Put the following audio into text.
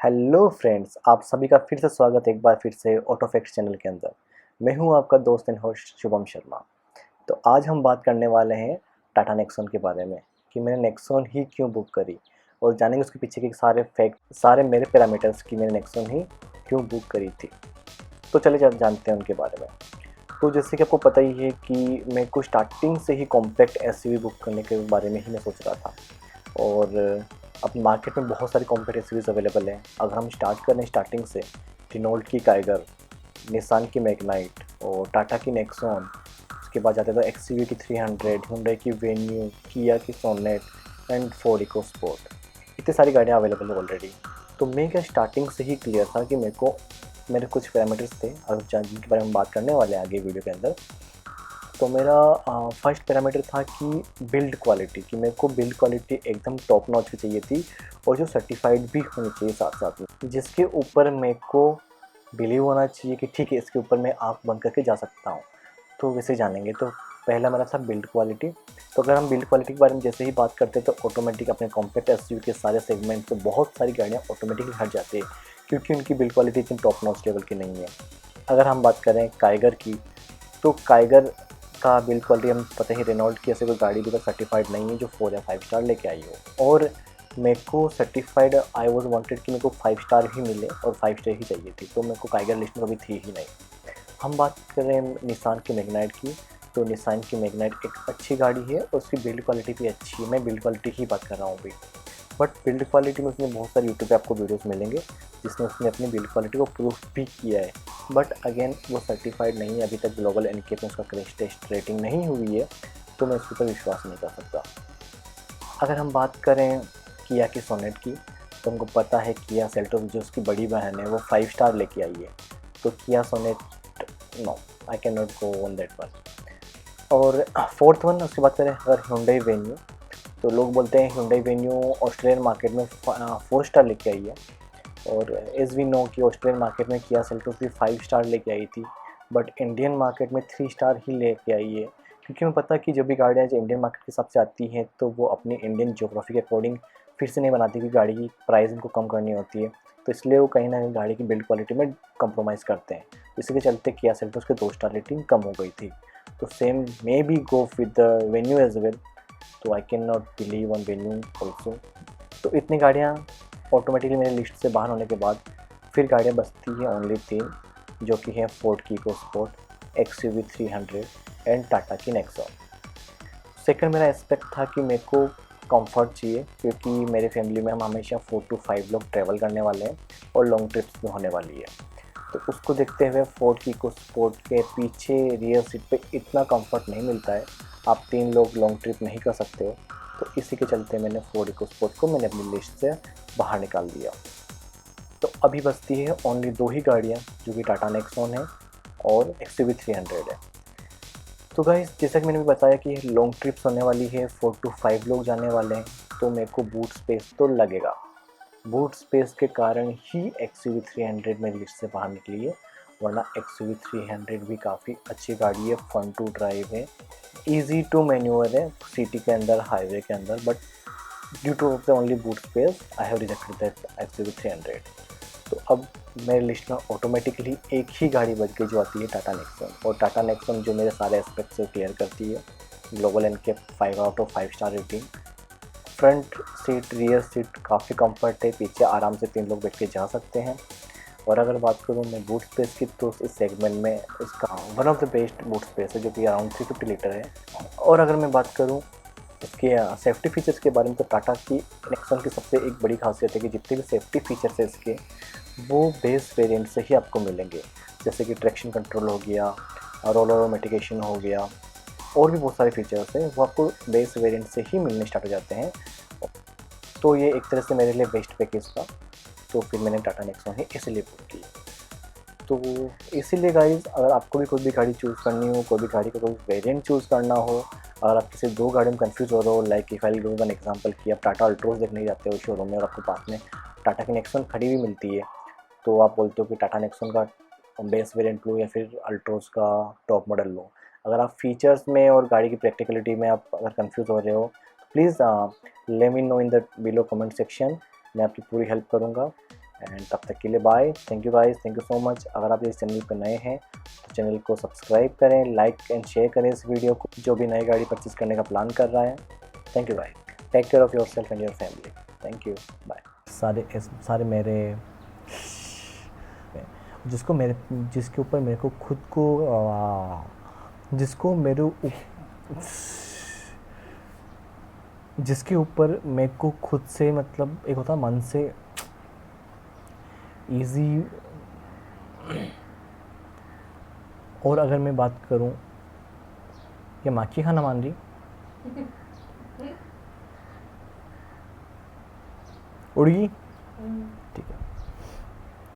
Hello friends, आप सभी का फिर से स्वागत है एक बार फिर से ऑटो फैक्ट्स चैनल के अंदर। मैं हूं आपका दोस्त एंड होस्ट शुभम शर्मा। तो आज हम बात करने वाले हैं टाटा नेक्सॉन के बारे में कि मैंने नेक्सॉन ही क्यों बुक करी और जानेंगे उसके पीछे के सारे फैक्ट, सारे मेरे पैरामीटर्स कि मैंने नेक्सॉन ही क्यों बुक करी थी। तो चले जानते हैं उनके बारे में। तो जैसे कि आपको पता ही है कि मैं को स्टार्टिंग से ही कॉम्पैक्ट एसयूवी बुक करने के बारे में ही मैं सोच रहा था। और अब मार्केट में बहुत सारी कॉम्पैक्ट एसयूवीज़ अवेलेबल हैं। अगर हम स्टार्ट करें स्टार्टिंग से, रेनॉल्ट की काइगर, निसान की मैग्नाइट और टाटा की नेक्सॉन, उसके बाद जाते तो एक्सयूवी की 300, हुंडई की वेन्यू, किया की सोनेट एंड फोर्ड इकोस्पोर्ट। इतनी सारी गाड़ियाँ अवेलेबल है ऑलरेडी। तो मैं क्या स्टार्टिंग से ही क्लियर था कि मेरे कुछ पैरामीटर्स थे और जिनके बारे में हम बात करने वाले हैं आगे वीडियो के अंदर। तो मेरा फर्स्ट पैरामीटर था कि बिल्ड क्वालिटी, कि मेरे को बिल्ड क्वालिटी एकदम टॉप नॉच की चाहिए थी और जो सर्टिफाइड भी होनी चाहिए साथ साथ में, जिसके ऊपर मेरे को बिलीव होना चाहिए कि ठीक है इसके ऊपर मैं आँख बंद करके जा सकता हूँ। तो वैसे जानेंगे। तो पहला मेरा था बिल्ड क्वालिटी। तो अगर हम बिल्ड क्वालिटी के बारे में जैसे ही बात करते हैं तो ऑटोमेटिक अपने कॉम्पैक्ट एसयूवी के सारे सेगमेंट से बहुत सारी गाड़ियाँ ऑटोमेटिकली हट जाती है क्योंकि उनकी बिल्ड क्वालिटी इतनी टॉप नॉच लेवल की नहीं है। अगर हम बात करें काइगर की, तो काइगर का बिल्ड क्वालिटी हम पता ही, रेनॉल्ट की ऐसे कोई गाड़ी भी तक सर्टिफाइड नहीं है जो 4 या 5 स्टार लेके आई हो। और मेरे को सर्टिफाइड आई वाज वांटेड कि मेरे को 5 स्टार ही मिले और 5 स्टार ही चाहिए थी, तो मेरे को काइगर लिस्ट में कभी थी ही नहीं। हम बात करें निसान की मैग्नाइट की, तो निसान की मैग्नाइट एक अच्छी गाड़ी है और उसकी बिल्ड क्वालिटी भी अच्छी है। मैं बिल्ड क्वालिटी की बात कर रहा हूँ अभी। बट बिल्ड क्वालिटी में उसने बहुत सारी यूट्यूब पे आपको वीडियोस मिलेंगे जिसमें उसने अपनी बिल्ड क्वालिटी को प्रूफ भी किया है। बट अगेन वो सर्टिफाइड नहीं है, अभी तक ग्लोबल एनकेप में उसका क्रैश टेस्ट रेटिंग नहीं हुई है, तो मैं उसके ऊपर विश्वास नहीं कर सकता। अगर हम बात करें किया की सोनेट की, तो हमको पता है किया सेल्टोस जो उसकी बड़ी बहन है वो 5 स्टार लेके आई है। तो किया सोनेट, no, I can not go on that one. और फोर्थ वन उसकी बात करें अगर हुंडई वेन्यू, तो लोग बोलते हैं हुंडई वेन्यू ऑस्ट्रेलियन मार्केट में 4 स्टार लेके आई है। और एज वी नो कि ऑस्ट्रेलियन मार्केट में किया सेल्टोस भी 5 स्टार लेके आई थी, बट इंडियन मार्केट में 3 स्टार ही लेके आई है। क्योंकि मैं पता कि जब भी गाड़ियाँ जो इंडियन मार्केट के हिसाब से आती हैं तो वो अपनी इंडियन ज्योग्राफी के अकॉर्डिंग फिर से नहीं बनाती, क्योंकि गाड़ी की प्राइस उनको कम करनी होती है। तो इसलिए वो कहीं ना कहीं गाड़ी की बिल्ड क्वालिटी में कंप्रोमाइज़ करते हैं। इसी के चलते किया सेल्टोस के 2 स्टार रेटिंग कम हो गई थी। तो same may be go with the venue as well. तो I can not believe on venue also. तो इतनी गाड़ियाँ ऑटोमेटिकली मेरे लिस्ट से बाहर होने के बाद फिर गाड़ियाँ बचती हैं ओनली 3, जो कि हैं फोर्ड की इकोस्पोर्ट, एक्सयूवी 300 एंड टाटा की नेक्सॉन। सेकंड मेरा एस्पेक्ट था कि मेरे को कंफर्ट चाहिए, क्योंकि मेरे फैमिली में हम हमेशा 4 to 5 लोग ट्रैवल करने वाले हैं और लॉन्ग ट्रिप्स में होने वाली है। तो उसको देखते हुए फोर्ड की इकोस्पोर्ट के पीछे रियर सीट पे इतना कंफर्ट नहीं मिलता है, आप 3 लोग लॉन्ग ट्रिप नहीं कर सकते हो। तो इसी के चलते मैंने फोर्ड इकोस्पोर्ट को मैंने अपनी लिस्ट से बाहर निकाल दिया। तो अभी बचती है ओनली 2 ही गाड़ियाँ, जो कि टाटा नेक्सॉन है और एक्सयूवी 300 है। तो गाइस, जैसा कि मैंने भी बताया कि लॉन्ग ट्रिप्स होने वाली है, 4 to 5 लोग जाने वाले हैं, तो मेरे को बूट स्पेस तो लगेगा। बूट स्पेस के कारण ही एक्सयूवी 300 मेरी लिस्ट से बाहर निकली है, वरना एक्सयूवी 300 भी काफ़ी अच्छी गाड़ी है, फन टू ड्राइव है, इजी टू मैन्यूअर है सिटी के अंदर, हाईवे के अंदर। But due two of the only boot space I have rejected that XUV 300। तो अब मेरे लिस्ट में ऑटोमेटिकली एक ही गाड़ी बच गई जो आती है टाटा नेक्सॉन। और टाटा नेक्सॉन जो मेरे सारे एस्पेक्ट से क्लियर करती है, ग्लोबल एनके 5 out of 5 star rating, front seat rear seat काफ़ी कंफर्ट है, पीछे आराम से 3 लोग बैठ के जा सकते हैं। और अगर बात करूँ मैं बूट स्पेस की, तो इस सेगमेंट में इसका one of the best boot space है, जो कि अराउंड 350 लीटर है। और अगर मैं बात करूँ इसके सेफ्टी फीचर्स के बारे में, तो टाटा की नेक्सॉन की सबसे एक बड़ी खासियत है कि जितने भी सेफ्टी फीचर्स है इसके, वो बेस वेरिएंट से ही आपको मिलेंगे। जैसे कि ट्रैक्शन कंट्रोल हो गया, रोल ओवर मिटिगेशन हो गया, और भी बहुत सारे फीचर्स हैं वो आपको बेस वेरिएंट से ही मिलने स्टार्ट हो जाते हैं। तो ये एक तरह से मेरे लिए बेस्ट पैकेज था, तो फिर मैंने टाटा नेक्सॉन ही इसीलिए बुक की। तो इसीलिए गाइज़, अगर आपको भी कोई भी गाड़ी चूज़ करनी हो, कोई भी गाड़ी का कोई वेरिएंट चूज़ करना हो, अगर आप किसी 2 गाड़ी में कन्फ्यूज़ हो रहे हो, like if I will give an example कि आप टाटा अल्ट्रोज देखने जाते हो शोरूम में और आपको पास में टाटा की नेक्सॉन खड़ी हुई मिलती है, तो आप बोलते हो कि टाटा नेक्सॉन का बेस वेरिएंट लूँ या फिर अल्ट्रोज का टॉप मॉडल लूँ। अगर आप फीचर्स में और गाड़ी की प्रैक्टिकलिटी में आप अगर कन्फ्यूज़ हो रहे हो, तो please let me know in the below comment section. मैं आपकी पूरी हेल्प करूँगा। एंड तब तक के लिए bye. Thank you guys, thank you so much. अगर आप इस चैनल पर नए हैं तो चैनल को सब्सक्राइब करें, लाइक एंड शेयर करें इस वीडियो को, जो भी नई गाड़ी परचेज़ करने का प्लान कर रहा है। Thank you guys, take care of yourself and your family. Thank you, bye. सारे मेरे जिसके ऊपर मेरे को खुद को जिसके ऊपर मेरे को खुद से मतलब एक होता मन से इजी। और अगर मैं बात करूं, ये माखी खाना मान रही उड़गी